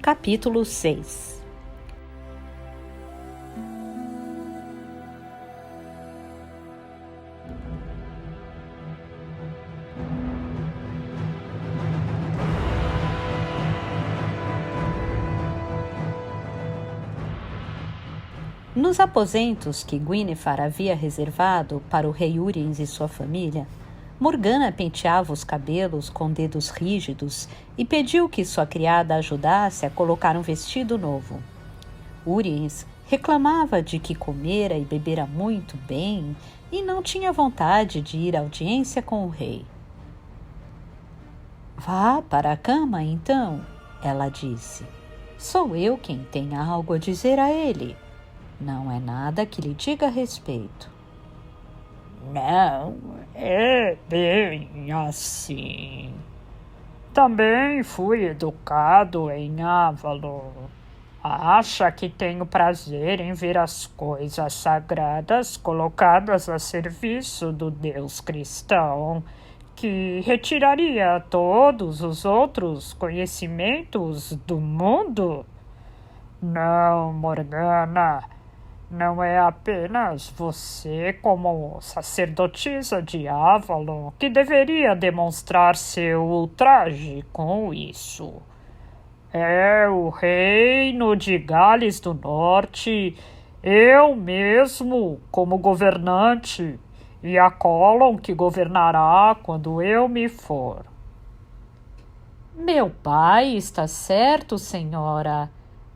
Capítulo 6. Nos aposentos que Gwynethar havia reservado para o rei Uriens e sua família, Morgana penteava os cabelos com dedos rígidos e pediu que sua criada ajudasse a colocar um vestido novo. Uriens reclamava de que comera e bebera muito bem e não tinha vontade de ir à audiência com o rei. "Vá para a cama, então," ela disse. "Sou eu quem tem algo a dizer a ele. Não é nada que lhe diga a respeito." "Não, é bem assim. Também fui educado em Avalon. Acha que tenho prazer em ver as coisas sagradas colocadas a serviço do Deus cristão, que retiraria todos os outros conhecimentos do mundo? Não, Morgana. Não é apenas você, como sacerdotisa de Avalon, que deveria demonstrar seu ultraje com isso. É o reino de Gales do Norte, eu mesmo como governante, e a Colon que governará quando eu me for." "Meu pai está certo, senhora."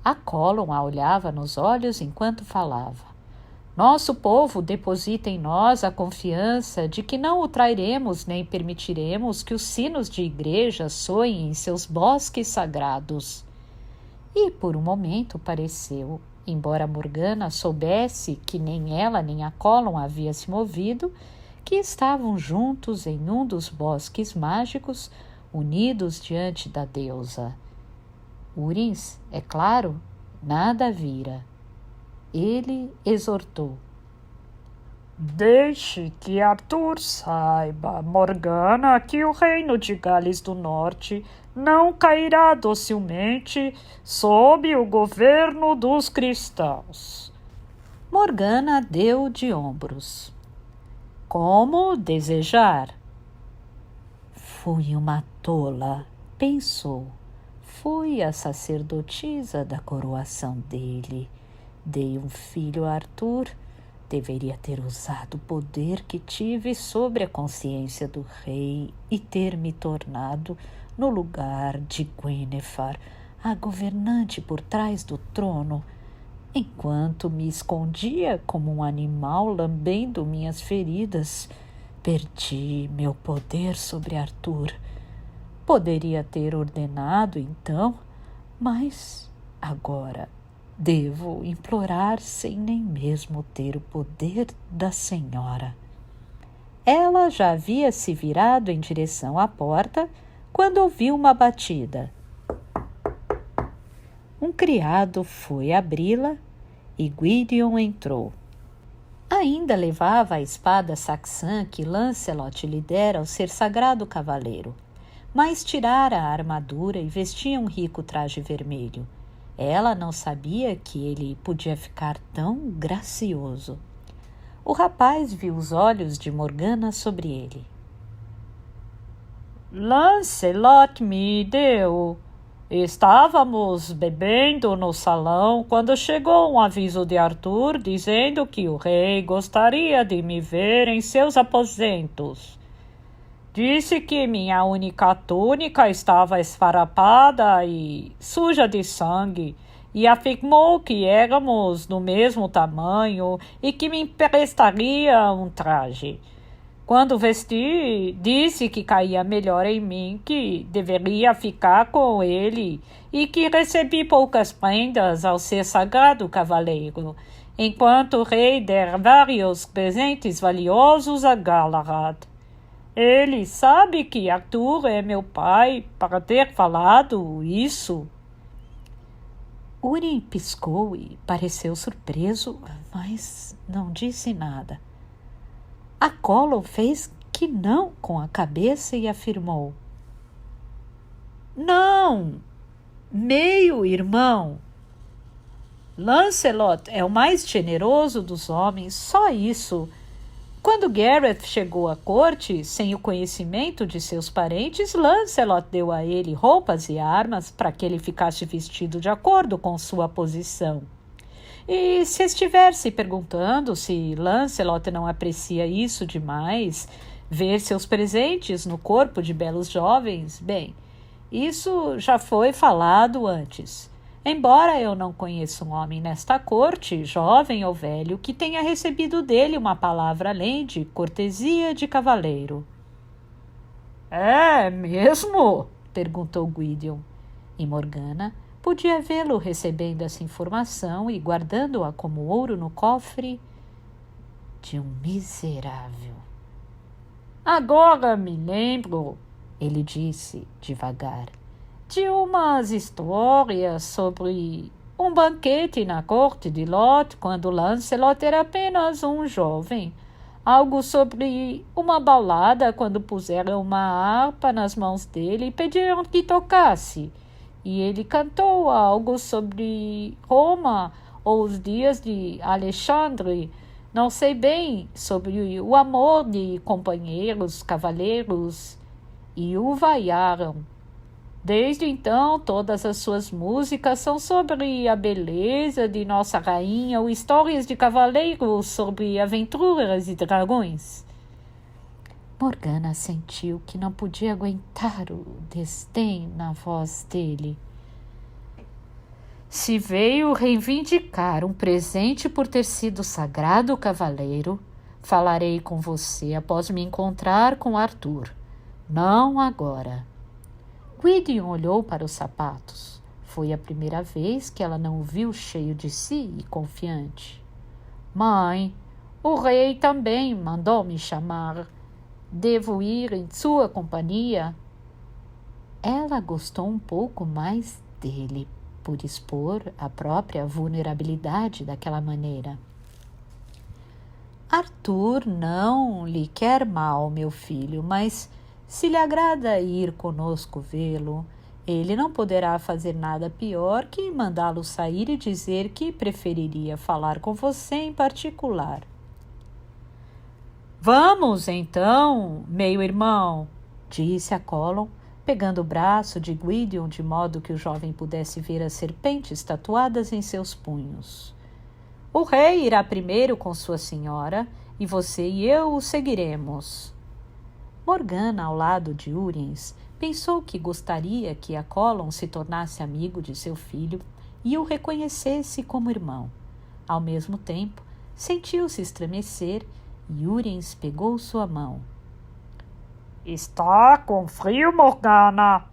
A Colon a olhava nos olhos enquanto falava. "Nosso povo deposita em nós a confiança de que não o trairemos nem permitiremos que os sinos de igreja soem em seus bosques sagrados." E por um momento pareceu, embora Morgana soubesse que nem ela nem a Colon havia se movido, que estavam juntos em um dos bosques mágicos, unidos diante da deusa. Uriens, é claro, nada vira. Ele exortou: "Deixe que Arthur saiba, Morgana, que o reino de Gales do Norte não cairá docilmente sob o governo dos cristãos." Morgana deu de ombros. "Como desejar." "Fui uma tola," pensou. "Fui a sacerdotisa da coroação dele. Dei um filho a Arthur. Deveria ter usado o poder que tive sobre a consciência do rei e ter me tornado no lugar de Gwynethar, a governante por trás do trono, enquanto me escondia como um animal lambendo minhas feridas. Perdi meu poder sobre Arthur. Poderia ter ordenado então, mas agora devo implorar sem nem mesmo ter o poder da senhora." Ela já havia se virado em direção à porta quando ouviu uma batida. Um criado foi abri-la e Gwydion entrou. Ainda levava a espada saxã que Lancelot lhe dera ao ser sagrado cavaleiro, mas tirara a armadura e vestia um rico traje vermelho. Ela não sabia que ele podia ficar tão gracioso. O rapaz viu os olhos de Morgana sobre ele. "Lancelot me deu. Estávamos bebendo no salão quando chegou um aviso de Arthur dizendo que o rei gostaria de me ver em seus aposentos. Disse que minha única túnica estava esfarrapada e suja de sangue e afirmou que éramos do mesmo tamanho e que me emprestaria um traje. Quando vesti, disse que caía melhor em mim, que deveria ficar com ele e que recebi poucas prendas ao ser sagrado cavaleiro, enquanto o rei der vários presentes valiosos a Galahad. Ele sabe que Arthur é meu pai para ter falado isso." Urien piscou e pareceu surpreso, mas não disse nada. A Colon fez que não com a cabeça e afirmou: "Não, Meio-irmão. Lancelot é o mais generoso dos homens, só isso. Quando Gareth chegou à corte, sem o conhecimento de seus parentes, Lancelot deu a ele roupas e armas para que ele ficasse vestido de acordo com sua posição. E se estiver se perguntando se Lancelot não aprecia isso demais, ver seus presentes no corpo de belos jovens, bem, isso já foi falado antes. Embora eu não conheça um homem nesta corte, jovem ou velho, que tenha recebido dele uma palavra além de cortesia de cavaleiro. É mesmo? Perguntou Gwydion. E Morgana podia vê-lo recebendo essa informação e guardando-a como ouro no cofre de um miserável. Agora me lembro, ele disse devagar, de umas histórias sobre um banquete na corte de Lot quando Lancelot era apenas um jovem. Algo sobre uma balada quando puseram uma harpa nas mãos dele e pediram que tocasse. E ele cantou algo sobre Roma ou os dias de Alexandre. Não sei bem, sobre o amor de companheiros, cavaleiros, e o vaiaram. Desde então, todas as suas músicas são sobre a beleza de nossa rainha ou histórias de cavaleiros sobre aventuras e dragões. Morgana sentiu que não podia aguentar o desdém na voz dele. Se veio reivindicar um presente por ter sido sagrado cavaleiro, falarei com você após me encontrar com Arthur. Não agora. Gwydion olhou para os sapatos. Foi a primeira vez que ela não o viu cheio de si e confiante. Mãe, o rei também mandou me chamar. Devo ir em sua companhia? Ela gostou um pouco mais dele, por expor a própria vulnerabilidade daquela maneira. Arthur não lhe quer mal, meu filho, mas se lhe agrada ir conosco vê-lo, ele não poderá fazer nada pior que mandá-lo sair e dizer que preferiria falar com você em particular. Vamos, então, meio-irmão, disse a Colin, pegando o braço de Gwydion de modo que o jovem pudesse ver as serpentes tatuadas em seus punhos. O rei irá primeiro com sua senhora, e você e eu o seguiremos. Morgana, ao lado de Uriens, pensou que gostaria que a Colin se tornasse amigo de seu filho e o reconhecesse como irmão. Ao mesmo tempo, sentiu-se estremecer e Uriens pegou sua mão. Está com frio, Morgana?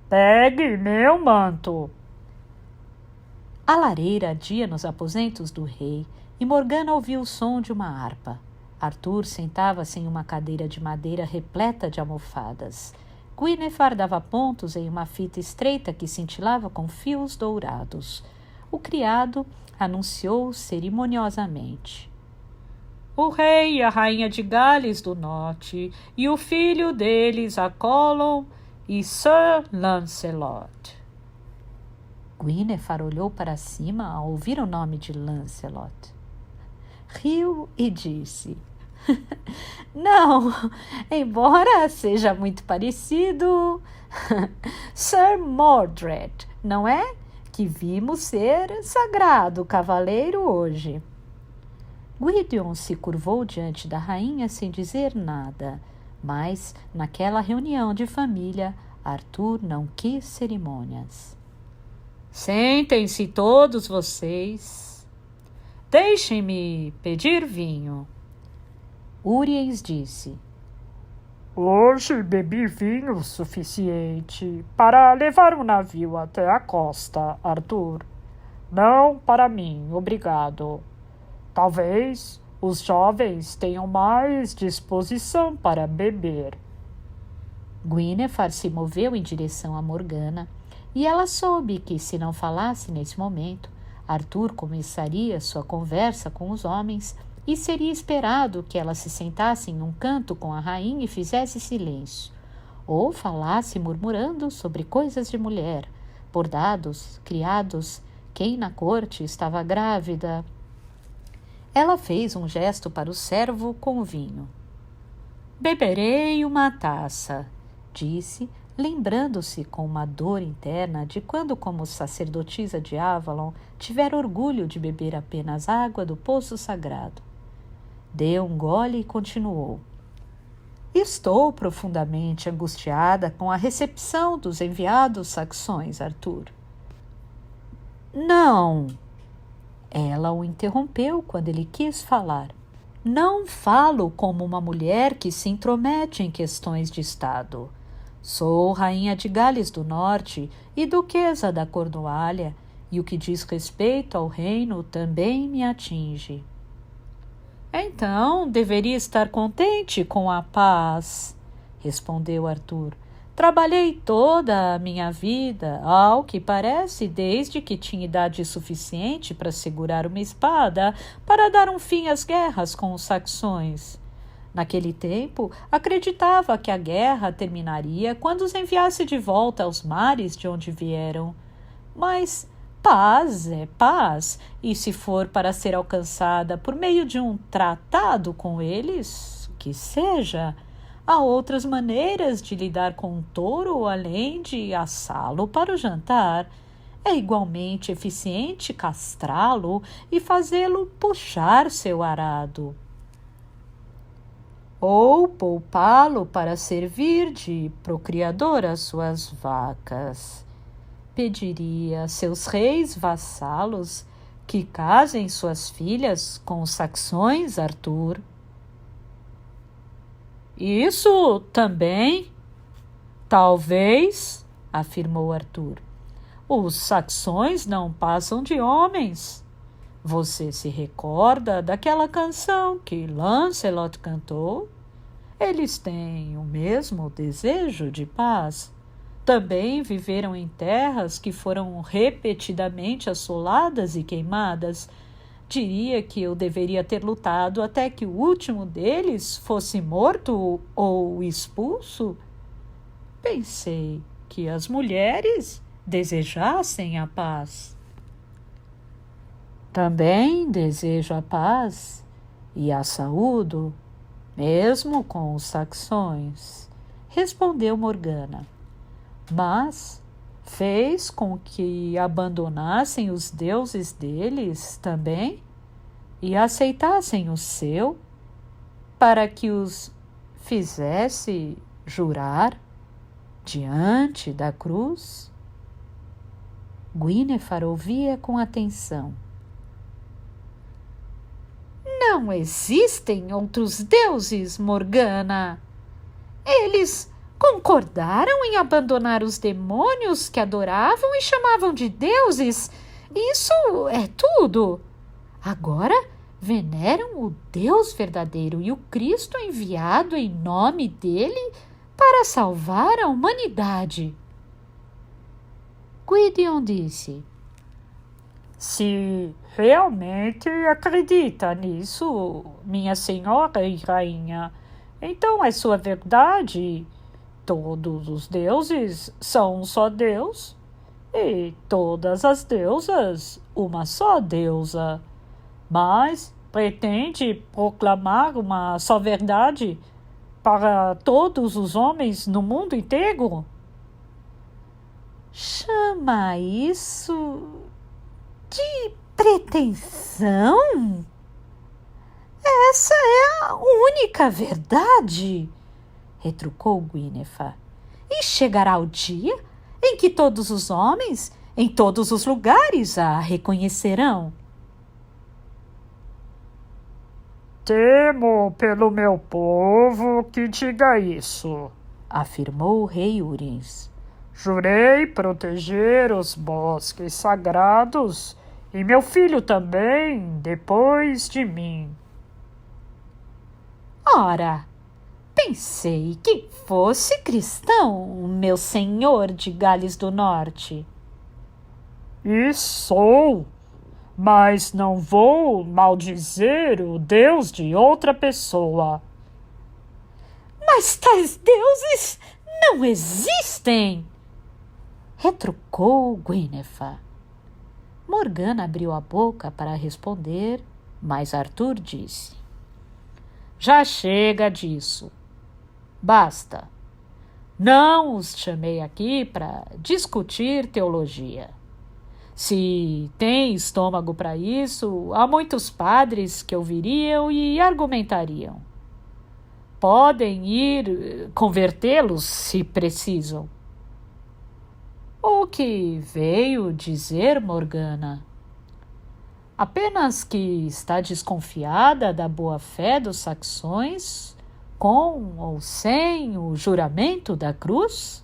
Pegue meu manto. A lareira ardia nos aposentos do rei e Morgana ouviu o som de uma harpa. Arthur sentava-se em uma cadeira de madeira repleta de almofadas. Gwyneth dava pontos em uma fita estreita que cintilava com fios dourados. O criado anunciou cerimoniosamente. O rei e a rainha de Gales do Norte, e o filho deles, a Colin e Sir Lancelot. Gwyneth olhou para cima ao ouvir o nome de Lancelot. Riu e disse, não, embora seja muito parecido, Sir Mordred, não é? Que vimos ser sagrado cavaleiro hoje. Gwydion se curvou diante da rainha sem dizer nada, mas, naquela reunião de família, Arthur não quis cerimônias. Sentem-se todos vocês. Deixem-me pedir vinho. Uriens disse. Hoje bebi vinho suficiente para levar um navio até a costa, Arthur. Não para mim, obrigado. Talvez os jovens tenham mais disposição para beber. Gwyneth se moveu em direção a Morgana, e ela soube que, se não falasse nesse momento, Arthur começaria sua conversa com os homens e seria esperado que ela se sentasse em um canto com a rainha e fizesse silêncio, ou falasse murmurando sobre coisas de mulher, bordados, criados, quem na corte estava grávida. Ela fez um gesto para o servo com o vinho. Beberei uma taça, disse, lembrando-se com uma dor interna de quando, como sacerdotisa de Avalon, tivera orgulho de beber apenas água do poço sagrado. Deu um gole e continuou. Estou profundamente angustiada com a recepção dos enviados saxões, Arthur. Não! Ela o interrompeu quando ele quis falar. Não falo como uma mulher que se intromete em questões de Estado. Sou rainha de Gales do Norte e duquesa da Cornualha, e o que diz respeito ao reino também me atinge. Então, deveria estar contente com a paz, respondeu Arthur. Trabalhei toda a minha vida, ao que parece, desde que tinha idade suficiente para segurar uma espada, para dar um fim às guerras com os saxões. Naquele tempo, acreditava que a guerra terminaria quando os enviasse de volta aos mares de onde vieram. Mas paz é paz, e se for para ser alcançada por meio de um tratado com eles, que seja. Há outras maneiras de lidar com um touro além de assá-lo para o jantar. É igualmente eficiente castrá-lo e fazê-lo puxar seu arado. Ou poupá-lo para servir de procriador às suas vacas. Pediria a seus reis vassalos que casem suas filhas com os saxões, Arthur. Isso também? Talvez, afirmou Arthur. Os saxões não passam de homens. Você se recorda daquela canção que Lancelot cantou? Eles têm o mesmo desejo de paz. Também viveram em terras que foram repetidamente assoladas e queimadas. Diria que eu deveria ter lutado até que o último deles fosse morto ou expulso. Pensei que as mulheres desejassem a paz. Também desejo a paz e a saúde, mesmo com os saxões, respondeu Morgana. Mas fez com que abandonassem os deuses deles também e aceitassem o seu, para que os fizesse jurar diante da cruz? Guinevere ouvia com atenção. Não existem outros deuses, Morgana. Eles concordaram em abandonar os demônios que adoravam e chamavam de deuses. Isso é tudo. Agora veneram o Deus verdadeiro e o Cristo enviado em nome dele para salvar a humanidade. Gwydion disse: Se realmente acredita nisso, minha senhora e rainha, então é sua verdade. Todos os deuses são um só Deus, e todas as deusas uma só deusa. Mas pretende proclamar uma só verdade para todos os homens no mundo inteiro? Chama isso de pretensão? Essa é a única verdade, retrucou Guinevere. E chegará o dia em que todos os homens, em todos os lugares, a reconhecerão. Temo pelo meu povo que diga isso, afirmou o rei Urins. Jurei proteger os bosques sagrados e meu filho também, depois de mim. Ora, pensei que fosse cristão, meu senhor de Gales do Norte. E sou, mas não vou maldizer o Deus de outra pessoa. Mas tais deuses não existem! retrucou Guinevere. Morgana abriu a boca para responder, mas Arthur disse: já chega disso. Basta. Não os chamei aqui para discutir teologia. Se tem estômago para isso, há muitos padres que ouviriam e argumentariam. Podem ir convertê-los se precisam. O que veio dizer Morgana? Apenas que está desconfiada da boa-fé dos saxões, com ou sem o juramento da cruz?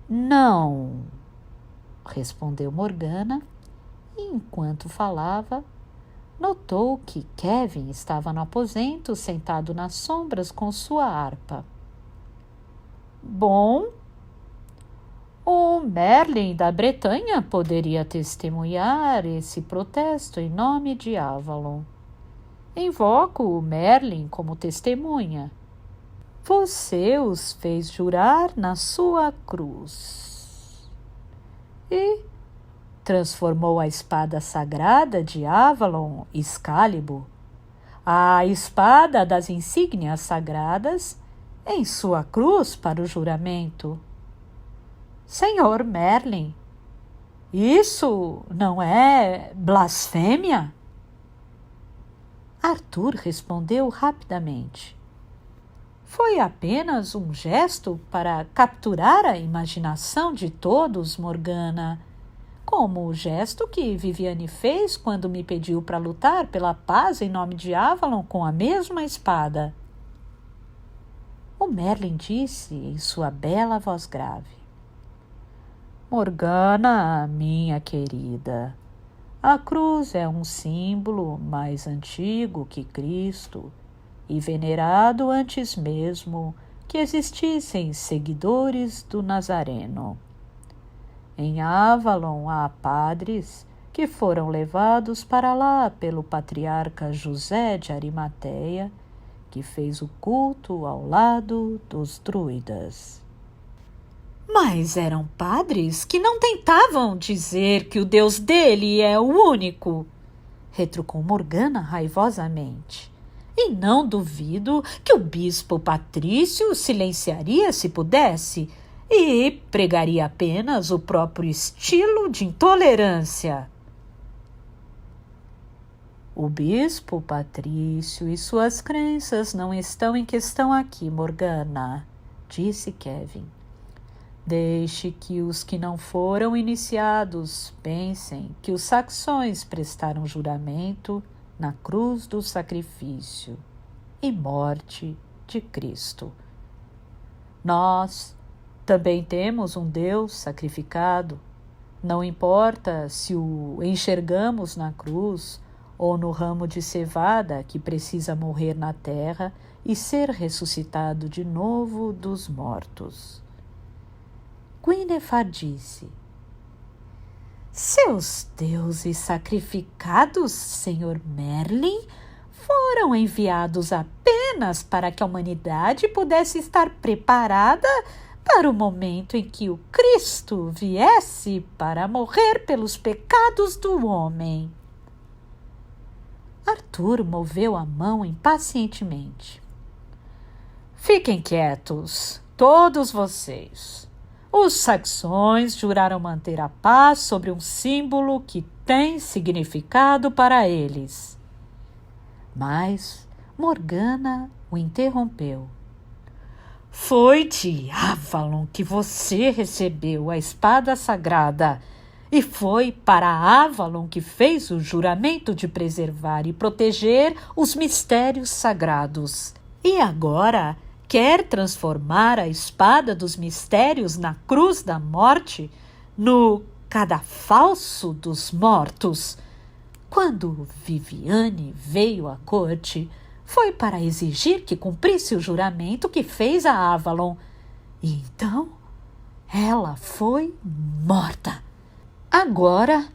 Não, respondeu Morgana, e enquanto falava, notou que Kevin estava no aposento, sentado nas sombras com sua harpa. Bom, o Merlin da Bretanha poderia testemunhar esse protesto em nome de Avalon. Invoco o Merlin como testemunha. Você os fez jurar na sua cruz. E transformou a espada sagrada de Avalon, Excalibur, a espada das insígnias sagradas, em sua cruz para o juramento. Senhor Merlin, isso não é blasfêmia? Arthur respondeu rapidamente. Foi apenas um gesto para capturar a imaginação de todos, Morgana, como o gesto que Viviane fez quando me pediu para lutar pela paz em nome de Avalon com a mesma espada. O Merlin disse em sua bela voz grave: Morgana, minha querida, a cruz é um símbolo mais antigo que Cristo e venerado antes mesmo que existissem seguidores do Nazareno. Em Avalon há padres que foram levados para lá pelo patriarca José de Arimateia, que fez o culto ao lado dos druidas. Mas eram padres que não tentavam dizer que o Deus dele é o único, retrucou Morgana raivosamente. E não duvido que o bispo Patrício silenciaria se pudesse e pregaria apenas o próprio estilo de intolerância. O bispo Patrício e suas crenças não estão em questão aqui, Morgana, disse Kevin. Deixe que os que não foram iniciados pensem que os saxões prestaram juramento na cruz do sacrifício e morte de Cristo. Nós também temos um Deus sacrificado. Não importa se o enxergamos na cruz ou no ramo de cevada que precisa morrer na terra e ser ressuscitado de novo dos mortos. Guinevere disse: Seus deuses sacrificados, Senhor Merlin, foram enviados apenas para que a humanidade pudesse estar preparada para o momento em que o Cristo viesse para morrer pelos pecados do homem. Arthur moveu a mão impacientemente. Fiquem quietos, todos vocês. Os saxões juraram manter a paz sobre um símbolo que tem significado para eles. Mas Morgana o interrompeu. Foi de Avalon que você recebeu a espada sagrada e foi para Avalon que fez o juramento de preservar e proteger os mistérios sagrados. E agora quer transformar a espada dos mistérios na cruz da morte, no cadafalso dos mortos. Quando Viviane veio à corte, foi para exigir que cumprisse o juramento que fez a Avalon. E então ela foi morta. Agora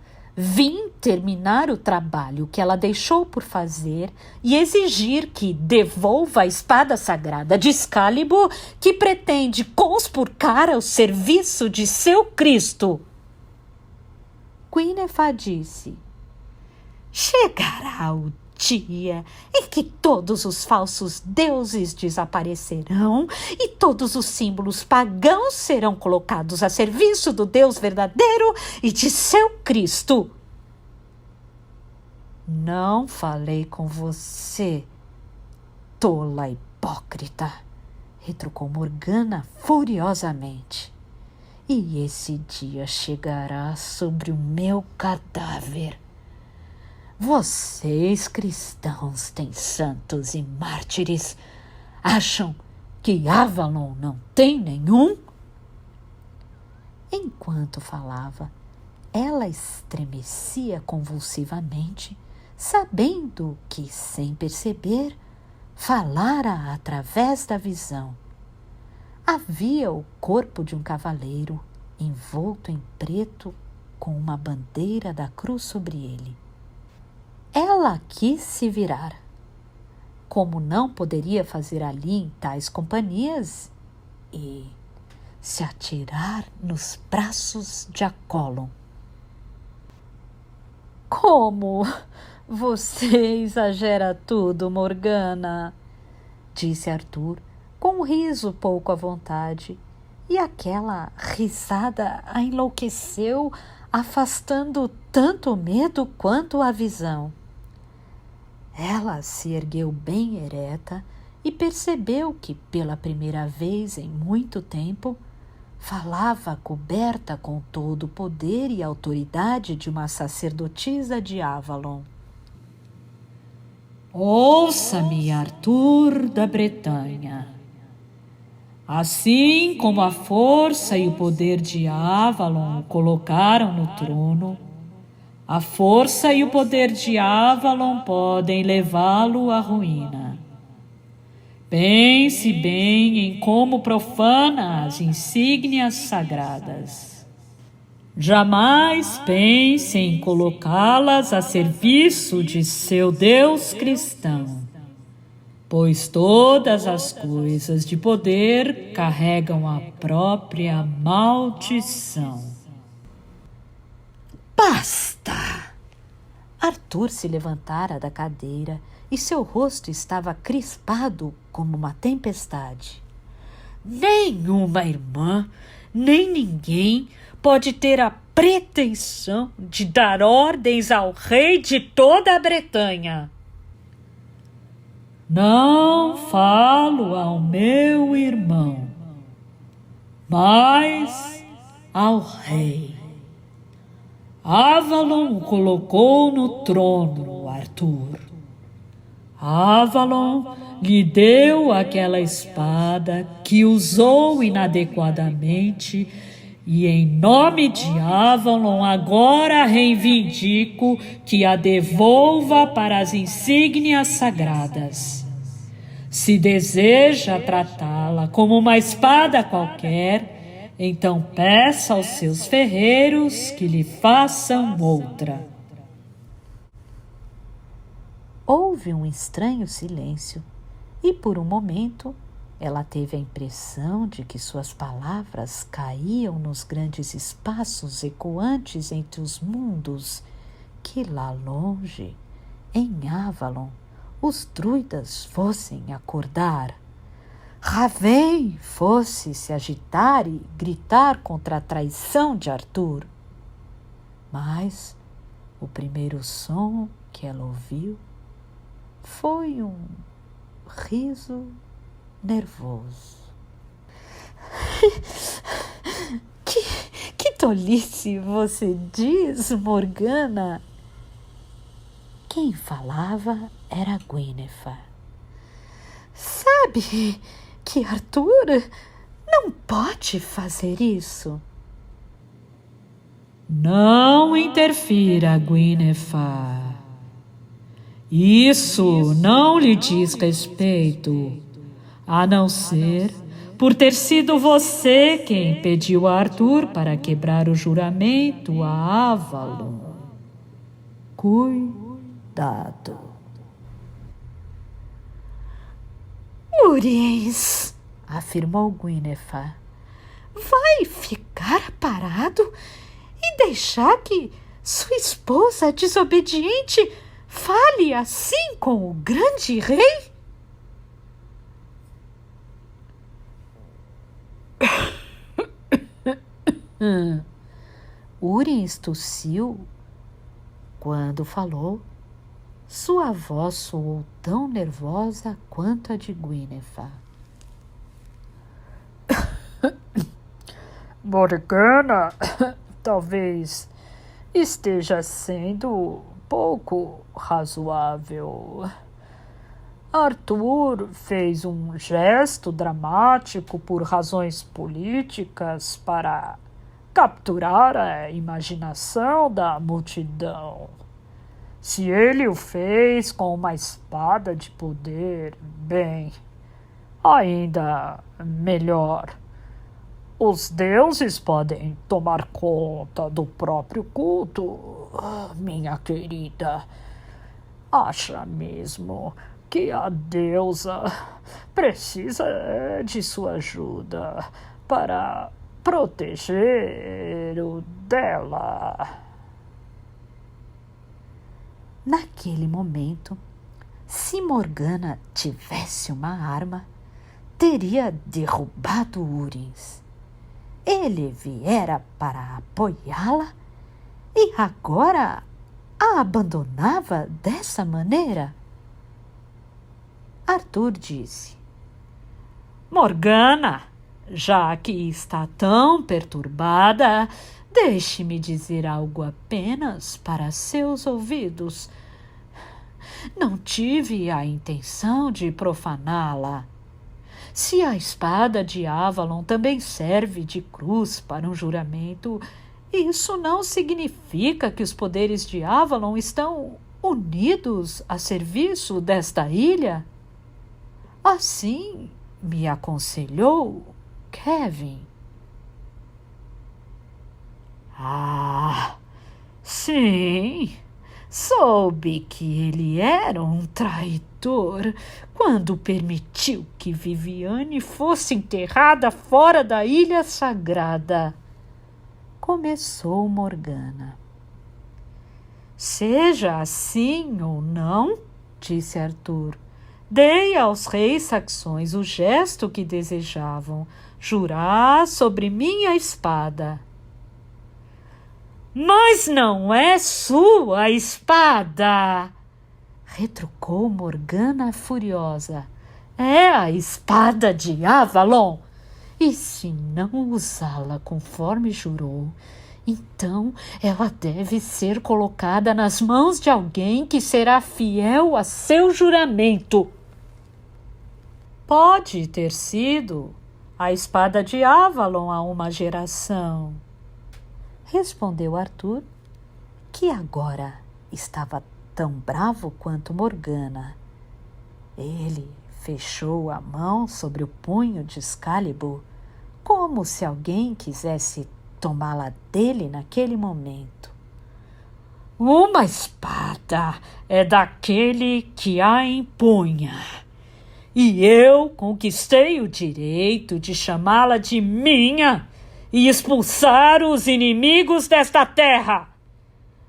Vim terminar o trabalho que ela deixou por fazer e exigir que devolva a espada sagrada de Excalibur que pretende conspurcar ao serviço de seu Cristo. Guinevere disse: chegará o dia em que todos os falsos deuses desaparecerão e todos os símbolos pagãos serão colocados a serviço do Deus verdadeiro e de seu Cristo. Não falei com você, tola hipócrita, retrucou Morgana furiosamente. E esse dia chegará sobre o meu cadáver. Vocês, cristãos, têm santos e mártires. Acham que Avalon não tem nenhum? Enquanto falava, ela estremecia convulsivamente, sabendo que, sem perceber, falara através da visão. Havia o corpo de um cavaleiro, envolto em preto, com uma bandeira da cruz sobre ele. Ela quis se virar. Como não poderia fazer ali em tais companhias, e se atirar nos braços de Accolon. Como você exagera tudo, Morgana, disse Arthur, com um riso pouco à vontade, e aquela risada a enlouqueceu, afastando tanto o medo quanto a visão. Ela se ergueu bem ereta e percebeu que, pela primeira vez em muito tempo, falava coberta com todo o poder e autoridade de uma sacerdotisa de Avalon. Ouça-me, Arthur da Bretanha. Assim como a força e o poder de Avalon o colocaram no trono, a força e o poder de Avalon podem levá-lo à ruína. Pense bem em como profana as insígnias sagradas. Jamais pense em colocá-las a serviço de seu Deus cristão, pois todas as coisas de poder carregam a própria maldição. Basta! Arthur se levantara da cadeira e seu rosto estava crispado como uma tempestade. Nenhuma irmã, nem ninguém pode ter a pretensão de dar ordens ao rei de toda a Bretanha. Não falo ao meu irmão, mas ao rei. Avalon o colocou no trono, Arthur. Avalon lhe deu aquela espada que usou inadequadamente e, em nome de Avalon, agora reivindico que a devolva para as insígnias sagradas. Se deseja tratá-la como uma espada qualquer, então peça aos seus ferreiros que lhe façam outra. Houve um estranho silêncio e, por um momento, ela teve a impressão de que suas palavras caíam nos grandes espaços ecoantes entre os mundos, que lá longe, em Avalon, os druidas fossem acordar. Raven fosse se agitar e gritar contra a traição de Arthur. Mas o primeiro som que ela ouviu foi um riso nervoso. Que tolice você diz, Morgana? Quem falava era Guinevere. Sabe que Arthur não pode fazer isso? Não interfira, Guinevere. Isso não lhe diz respeito, a não ser por ter sido você quem pediu a Arthur para quebrar o juramento a Avalon. Cuidado. Urins, afirmou Guinevere. vai ficar parado e deixar que sua esposa desobediente fale assim com o grande rei? Urins tossiu. Quando falou, sua voz soou tão nervosa quanto a de Guinevere. Morgana, talvez esteja sendo pouco razoável. Arthur fez um gesto dramático por razões políticas para capturar a imaginação da multidão. Se ele o fez com uma espada de poder, bem, ainda melhor. Os deuses podem tomar conta do próprio culto, minha querida. Acha mesmo que a deusa precisa de sua ajuda para proteger o dela? Naquele momento, se Morgana tivesse uma arma, teria derrubado Urins. Ele viera para apoiá-la e agora a abandonava dessa maneira. Arthur disse: Morgana, já que está tão perturbada, deixe-me dizer algo apenas para seus ouvidos. Não tive a intenção de profaná-la. Se a espada de Avalon também serve de cruz para um juramento, isso não significa que os poderes de Avalon estão unidos a serviço desta ilha? Assim me aconselhou Kevin. Ah, sim, soube que ele era um traidor quando permitiu que Viviane fosse enterrada fora da Ilha Sagrada. Começou Morgana. Seja assim ou não, disse Arthur, dei aos reis saxões o gesto que desejavam, jurar sobre minha espada. Mas não é sua espada, retrucou Morgana furiosa. É a espada de Avalon. E se não usá-la conforme jurou, então ela deve ser colocada nas mãos de alguém que será fiel a seu juramento. Pode ter sido a espada de Avalon há uma geração, respondeu Arthur, que agora estava tão bravo quanto Morgana. Ele fechou a mão sobre o punho de Excalibur, como se alguém quisesse tomá-la dele naquele momento. Uma espada é daquele que a empunha, e eu conquistei o direito de chamá-la de minha e expulsar os inimigos desta terra.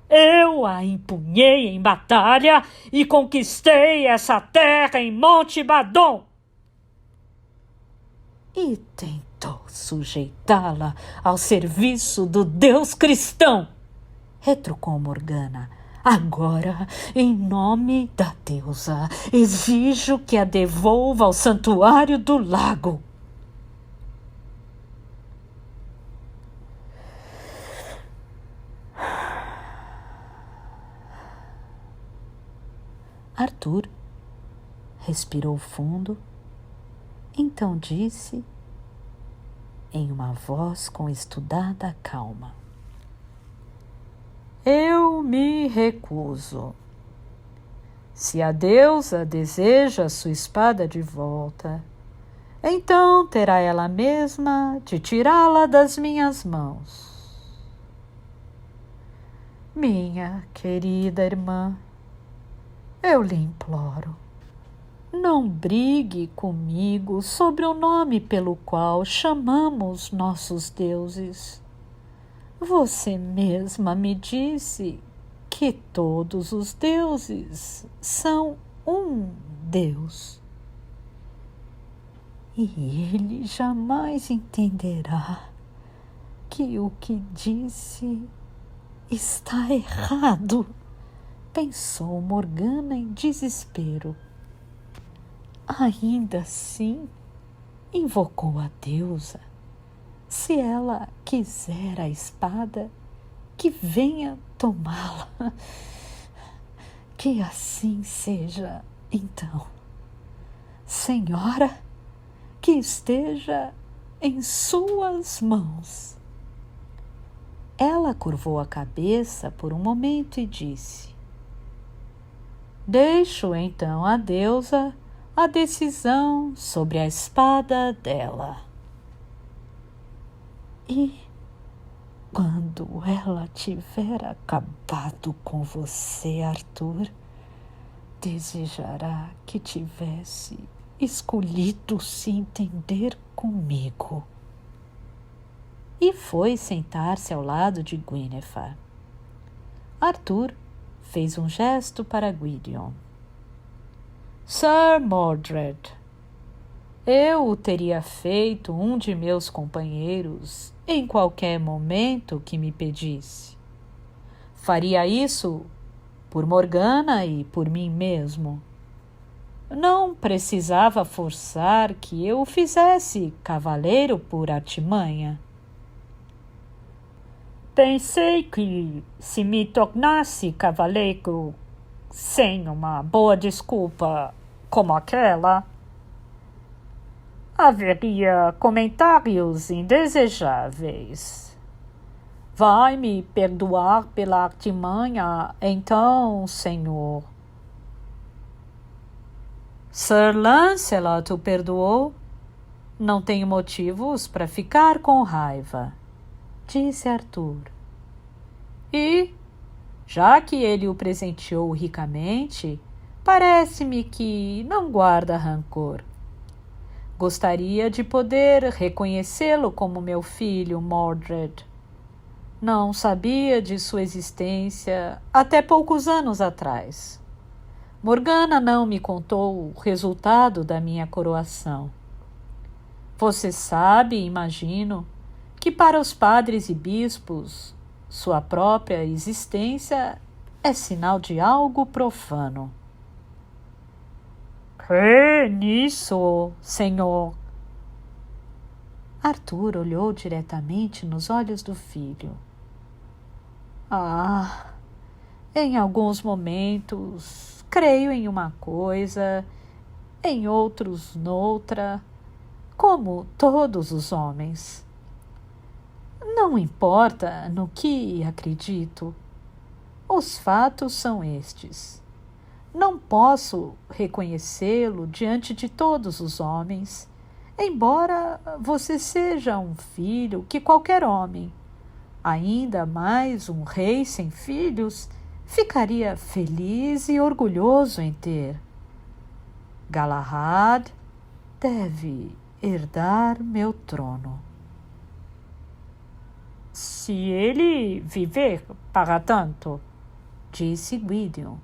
Eu a empunhei em batalha e conquistei essa terra em Monte Badon. E tentou sujeitá-la ao serviço do Deus cristão, retrucou Morgana. Agora, em nome da deusa, exijo que a devolva ao santuário do lago. Arthur respirou fundo, então disse, em uma voz com estudada calma: Eu me recuso. Se a deusa deseja sua espada de volta, então terá ela mesma de tirá-la das minhas mãos. Minha querida irmã, eu lhe imploro, não brigue comigo sobre o nome pelo qual chamamos nossos deuses. Você mesma me disse que todos os deuses são um Deus. E ele jamais entenderá que o que disse está errado, pensou Morgana em desespero. Ainda assim, invocou a deusa. Se ela quiser a espada, que venha tomá-la. Que assim seja, então. Senhora, que esteja em suas mãos. Ela curvou a cabeça por um momento e disse: deixo então à deusa a decisão sobre a espada dela. E quando ela tiver acabado com você, Arthur, desejará que tivesse escolhido se entender comigo. E foi sentar-se ao lado de Guinevere. Arthur fez um gesto para Gwydion. Sir Mordred, eu o teria feito um de meus companheiros em qualquer momento que me pedisse. Faria isso por Morgana e por mim mesmo. Não precisava forçar que eu o fizesse cavaleiro por artimanha. Pensei que, se me tornasse cavaleiro sem uma boa desculpa como aquela, haveria comentários indesejáveis. Vai me perdoar pela artimanha, então, senhor? Sir Lancelot o perdoou. Não tenho motivos para ficar com raiva, disse Arthur. E, já que ele o presenteou ricamente, parece-me que não guarda rancor. Gostaria de poder reconhecê-lo como meu filho, Mordred. Não sabia de sua existência até poucos anos atrás. Morgana não me contou o resultado da minha coroação. Você sabe, imagino, que para os padres e bispos, sua própria existência é sinal de algo profano. Que nisso, senhor? Arthur olhou diretamente nos olhos do filho. Em alguns momentos creio em uma coisa, em outros noutra, como todos os homens. Não importa no que acredito. Os fatos são estes. Não posso reconhecê-lo diante de todos os homens, embora você seja um filho que qualquer homem, ainda mais um rei sem filhos, ficaria feliz e orgulhoso em ter. Galahad deve herdar meu trono. Se ele viver para tanto, disse Gwydion.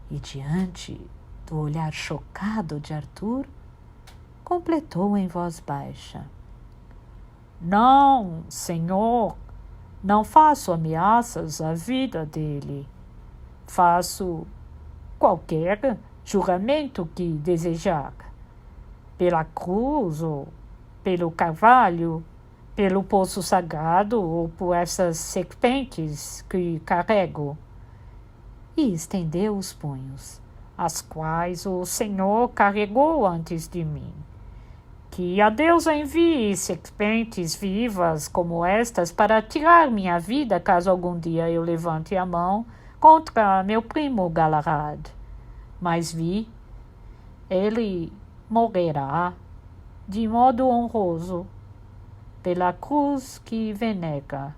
E diante do olhar chocado de Arthur, completou em voz baixa. Não, senhor, não faço ameaças à vida dele. Faço qualquer juramento que desejar. Pela cruz ou pelo carvalho, pelo poço sagrado ou por essas serpentes que carrego. E estendeu os punhos, as quais o Senhor carregou antes de mim. Que a deusa envie serpentes vivas como estas para tirar minha vida caso algum dia eu levante a mão contra meu primo Galahad. Mas ele morrerá de modo honroso pela cruz que venera.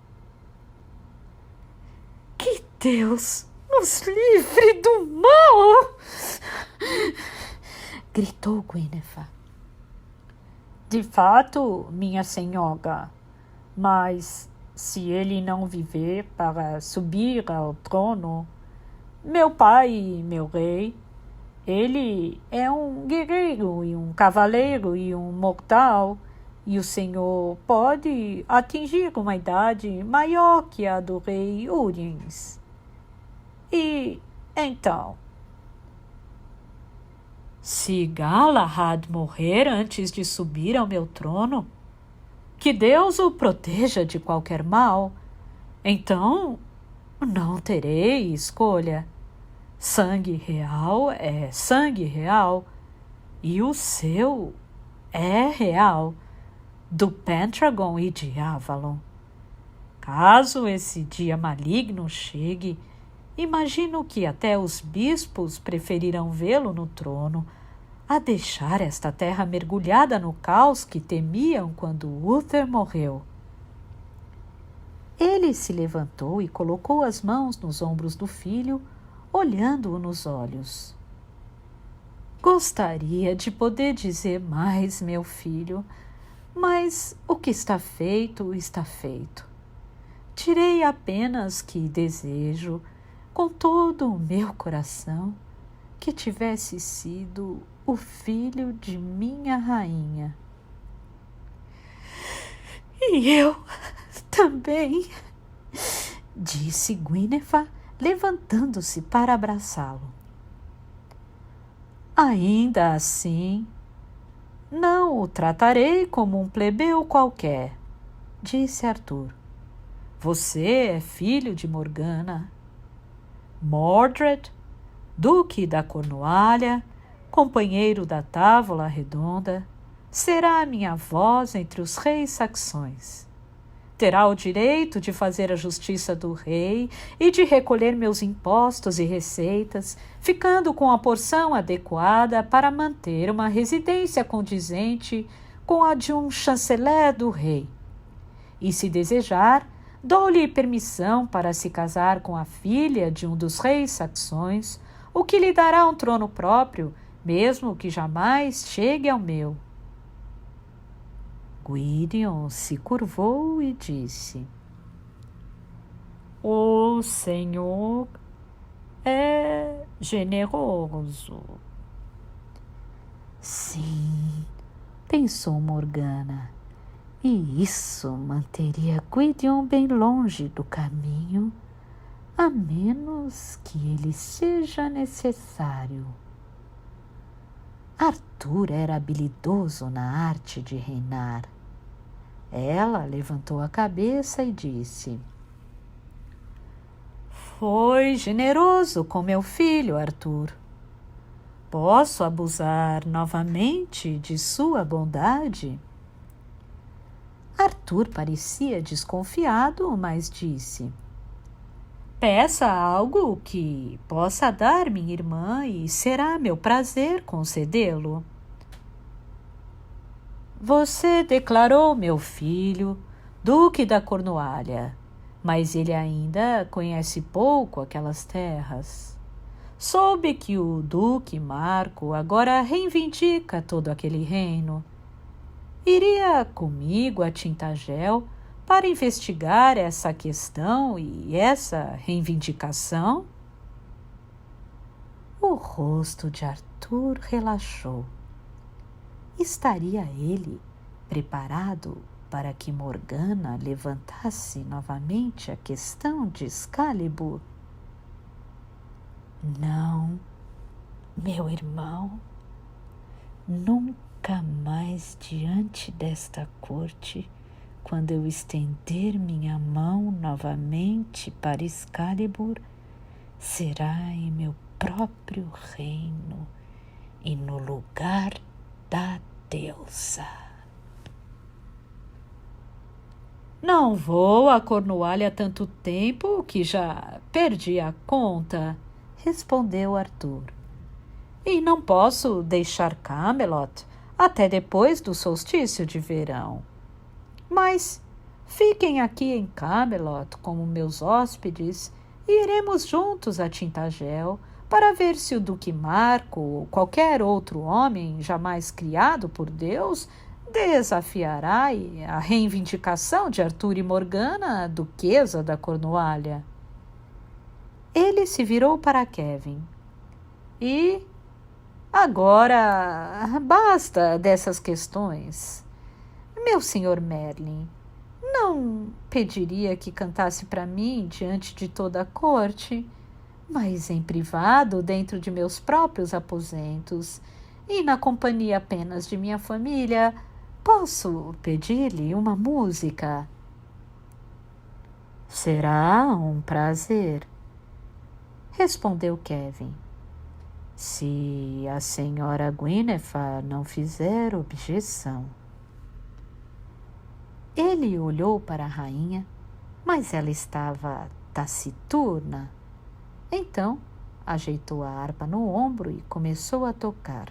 Deus nos livre do mal! Gritou Guinevere. De fato, minha senhora, mas se ele não viver para subir ao trono, meu pai, meu rei, ele é um guerreiro e um cavaleiro e um mortal, e o senhor pode atingir uma idade maior que a do rei Urins. E então? Se Galahad morrer antes de subir ao meu trono, que Deus o proteja de qualquer mal, então não terei escolha. Sangue real é sangue real, e o seu é real, do Pendragon e de Avalon. Caso esse dia maligno chegue, imagino que até os bispos preferirão vê-lo no trono a deixar esta terra mergulhada no caos que temiam quando Uther morreu. Ele se levantou e colocou as mãos nos ombros do filho, olhando-o nos olhos. Gostaria de poder dizer mais, meu filho, mas o que está feito, está feito. Direi apenas que desejo, com todo o meu coração, que tivesse sido o filho de minha rainha. E eu também, disse Guinevere, levantando-se para abraçá-lo. Ainda assim, não o tratarei como um plebeu qualquer, disse Arthur. Você é filho de Morgana. Mordred, duque da Cornualha, companheiro da Távola Redonda, será a minha voz entre os reis saxões. Terá o direito de fazer a justiça do rei e de recolher meus impostos e receitas, ficando com a porção adequada para manter uma residência condizente com a de um chanceler do rei. E, se desejar, dou-lhe permissão para se casar com a filha de um dos reis saxões, o que lhe dará um trono próprio, mesmo que jamais chegue ao meu. Gwydion se curvou e disse: O senhor é generoso. Sim, pensou Morgana, e isso manteria Gwydion bem longe do caminho, a menos que ele seja necessário. Arthur era habilidoso na arte de reinar. Ela levantou a cabeça e disse: Foi generoso com meu filho, Arthur. Posso abusar novamente de sua bondade? Arthur parecia desconfiado, mas disse: Peça algo que possa dar minha irmã e será meu prazer concedê-lo. Você declarou meu filho duque da Cornualha, mas ele ainda conhece pouco aquelas terras. Soube que o duque Marco agora reivindica todo aquele reino. Iria comigo a Tintagel para investigar essa questão e essa reivindicação? O rosto de Arthur relaxou. Estaria ele preparado para que Morgana levantasse novamente a questão de Excalibur? Não, meu irmão, nunca mais diante desta corte, quando eu estender minha mão novamente para Excalibur, será em meu próprio reino e no lugar da deusa. Não vou a Cornualha há tanto tempo que já perdi a conta, respondeu Arthur. E não posso deixar Camelot até depois do solstício de verão. Mas fiquem aqui em Camelot como meus hóspedes e iremos juntos a Tintagel para ver se o Duque Marco ou qualquer outro homem jamais criado por Deus desafiará a reivindicação de Arthur e Morgana, duquesa da Cornualha. Ele se virou para Kevin. E agora basta dessas questões. Meu senhor Merlin, não pediria que cantasse para mim diante de toda a corte, mas em privado, dentro de meus próprios aposentos, e na companhia apenas de minha família, posso pedir-lhe uma música? Será um prazer, respondeu Kevin, se a senhora Guinevere não fizer objeção. Ele olhou para a rainha, mas ela estava taciturna. Então, ajeitou a harpa no ombro e começou a tocar.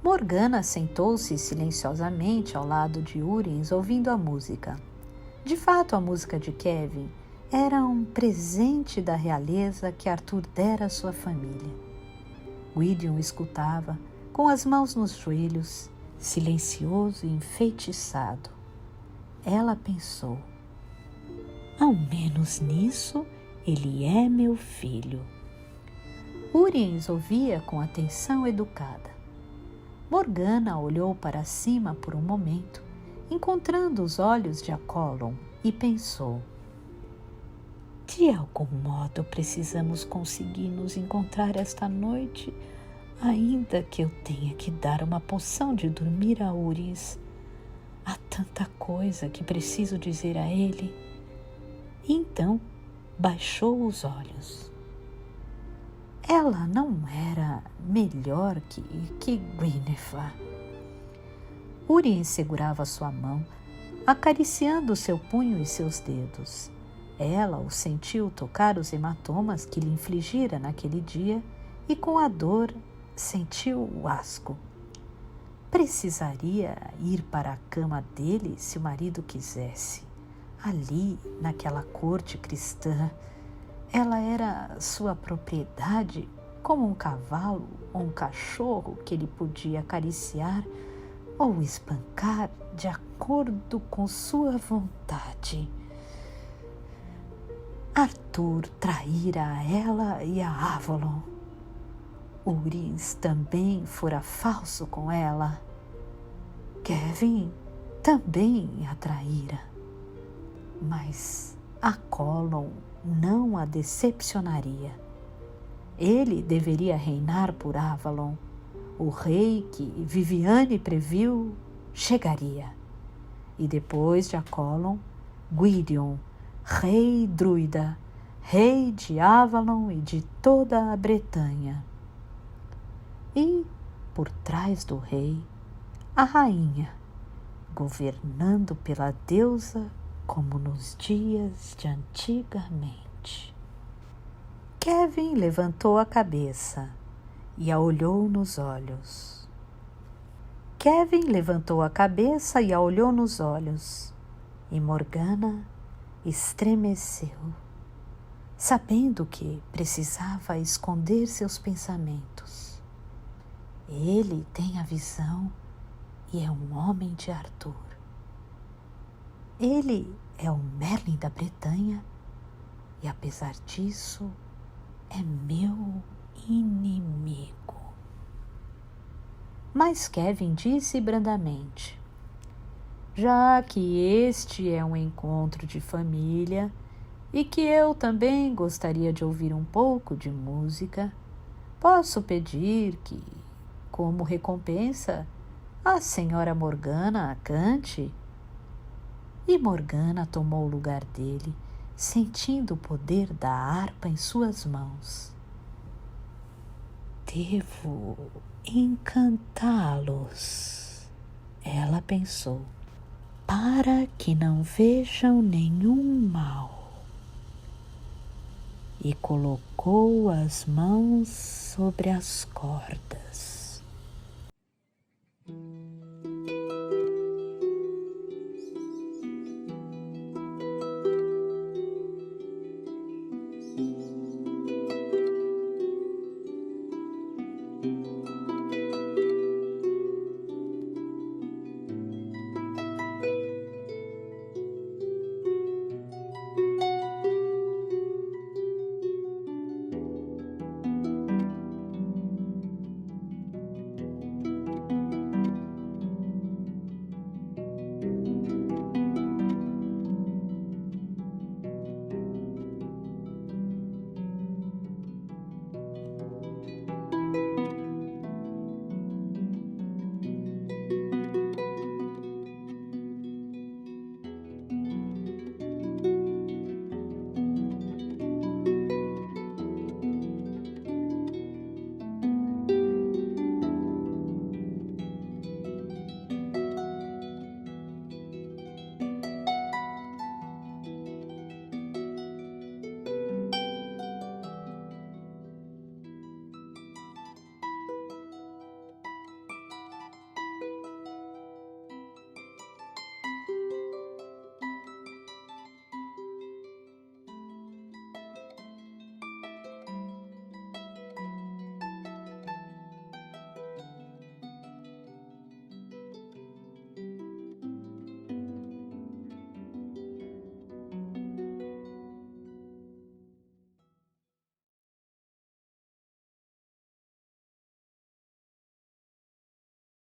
Morgana sentou-se silenciosamente ao lado de Húrins, ouvindo a música. De fato, a música de Kevin era um presente da realeza que Arthur dera à sua família. Gwydion escutava, com as mãos nos joelhos, silencioso e enfeitiçado. Ela pensou: ao menos nisso ele é meu filho. Húrins ouvia com atenção educada. Morgana olhou para cima por um momento, encontrando os olhos de Accolon, e pensou: de algum modo precisamos conseguir nos encontrar esta noite, ainda que eu tenha que dar uma poção de dormir a Húrins. Há tanta coisa que preciso dizer a ele. E então baixou os olhos. Ela não era melhor que Guinevere. Húrins segurava sua mão, acariciando seu punho e seus dedos. Ela o sentiu tocar os hematomas que lhe infligira naquele dia e, com a dor, sentiu o asco. Precisaria ir para a cama dele se o marido quisesse. Ali, naquela corte cristã, ela era sua propriedade, como um cavalo ou um cachorro que ele podia acariciar ou espancar de acordo com sua vontade. Arthur traíra a ela e a Avalon. Húrins também fora falso com ela. Kevin também a traíra. Mas Accolon não a decepcionaria. Ele deveria reinar por Avalon. O rei que Viviane previu chegaria. E depois de Accolon, Gwydion, rei druida, rei de Avalon e de toda a Bretanha. E, por trás do rei, a rainha, governando pela deusa como nos dias de antigamente. Kevin levantou a cabeça e a olhou nos olhos. E Morgana estremeceu, sabendo que precisava esconder seus pensamentos. Ele tem a visão e é um homem de Arthur. Ele é o Merlin da Bretanha e, apesar disso, é meu inimigo. Mas Kevin disse brandamente: já que este é um encontro de família e que eu também gostaria de ouvir um pouco de música, posso pedir que, como recompensa, a senhora Morgana a cante? E Morgana tomou o lugar dele, sentindo o poder da harpa em suas mãos. Devo encantá-los, ela pensou. para que não vejam nenhum mal. E colocou as mãos sobre as cordas.